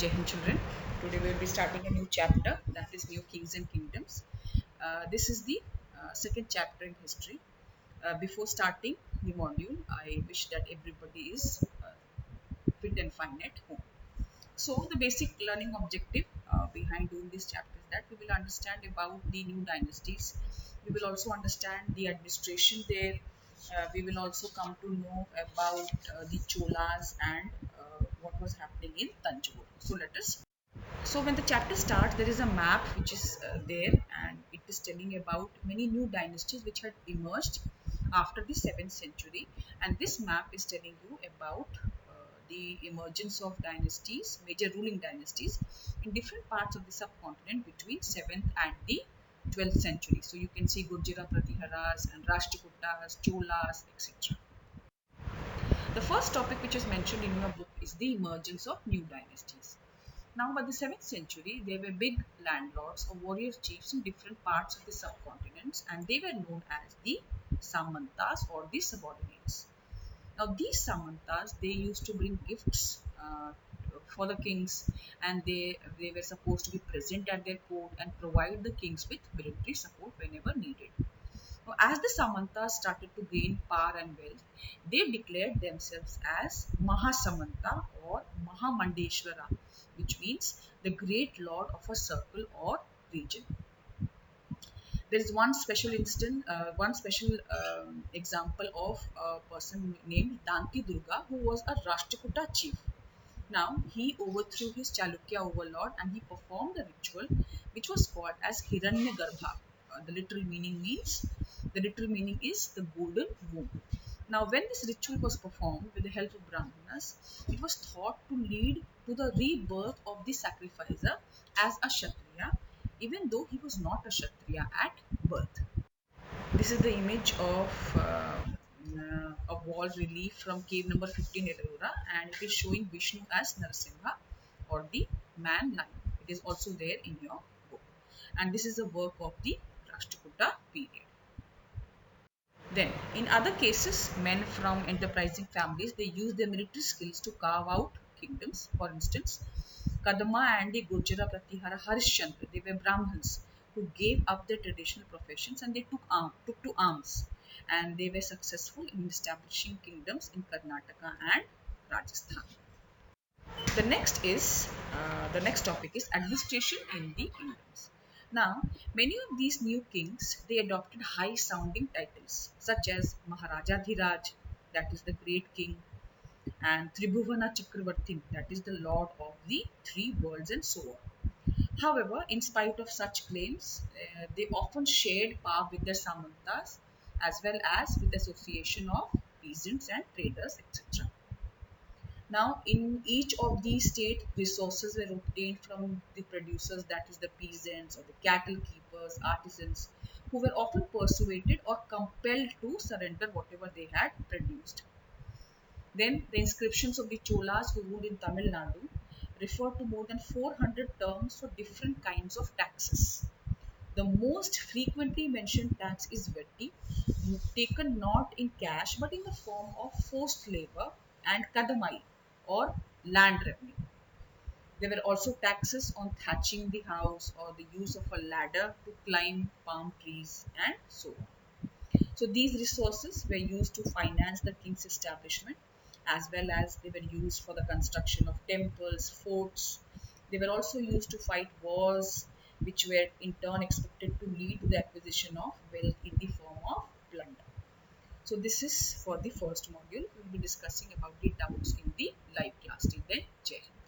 Jai Hind children. Today we will be starting a new chapter, that is New Kings and Kingdoms. This is the second chapter in history. Before starting the module, I wish that everybody is fit and fine at home. So the basic learning objective behind doing this chapter is that we will understand about the new dynasties. We will also understand the administration there. We will also come to know about the Cholas and what was happening in Tanjore. So let us. So when the chapter starts, there is a map which is there, and it is telling about many new dynasties which had emerged after the 7th century. And this map is telling you about the emergence of dynasties, major ruling dynasties in different parts of the subcontinent between 7th and the 12th century. So you can see Gurjara Pratiharas and Rashtrakutas, Cholas, etc. The first topic which is mentioned in your book is the emergence of new dynasties. Now, by the 7th century, there were big landlords or warrior chiefs in different parts of the subcontinents, and they were known as the Samantas or the subordinates. Now, these Samantas, they used to bring gifts for the kings, and they were supposed to be present at their court and provide the kings with military support whenever needed. Now, as the Samantas started to gain power and wealth, they declared themselves as Mahasamanta or Mahamandeshwara, which means the great lord of a circle or region. There is one special instance, one special example of a person named Danti Durga, who was a Rashtrakuta chief. Now, he overthrew his Chalukya overlord and he performed a ritual which was called as Hiranyagarbha. The literal meaning is the golden womb. Now, when this ritual was performed with the help of Brahmanas, it was thought to lead to the rebirth of the sacrificer as a Kshatriya, even though he was not a Kshatriya at birth. This is the image of a wall relief from cave number 15 at Aurora, and it is showing Vishnu as Narasimha or the man lion. It is also there in your book, and this is the work of the Rashtrakuta period. Then, in other cases, men from enterprising families they use their military skills to carve out kingdoms. For instance, Kadamba and the Gurjara Pratihara Harishchandra, they were Brahmins who gave up their traditional professions and they took to arms, and they were successful in establishing kingdoms in Karnataka and Rajasthan. The next topic is administration in the kingdoms. Now, many of these new kings they adopted high sounding titles such as Maharaja Dhiraj, that is the great king, and Tribhuvana Chakravartin, that is the lord of the three worlds, and so on. However, in spite of such claims, they often shared power with their Samantas as well as with the association of peasants and traders, etc. Now, in each of these state, resources were obtained from the producers, that is the peasants or the cattle keepers, artisans, who were often persuaded or compelled to surrender whatever they had produced. Then, the inscriptions of the Cholas who ruled in Tamil Nadu refer to more than 400 terms for different kinds of taxes. The most frequently mentioned tax is Vetti, taken not in cash but in the form of forced labor, and Kadamai or land revenue. There were also taxes on thatching the house or the use of a ladder to climb palm trees and so on. So these resources were used to finance the king's establishment as well as they were used for the construction of temples, forts. They were also used to fight wars which were in turn expected to lead to the acquisition of wealth in the form of plunder. So this is for the first module. We will be discussing about the doubts in the live class. Till then, Jai Hind.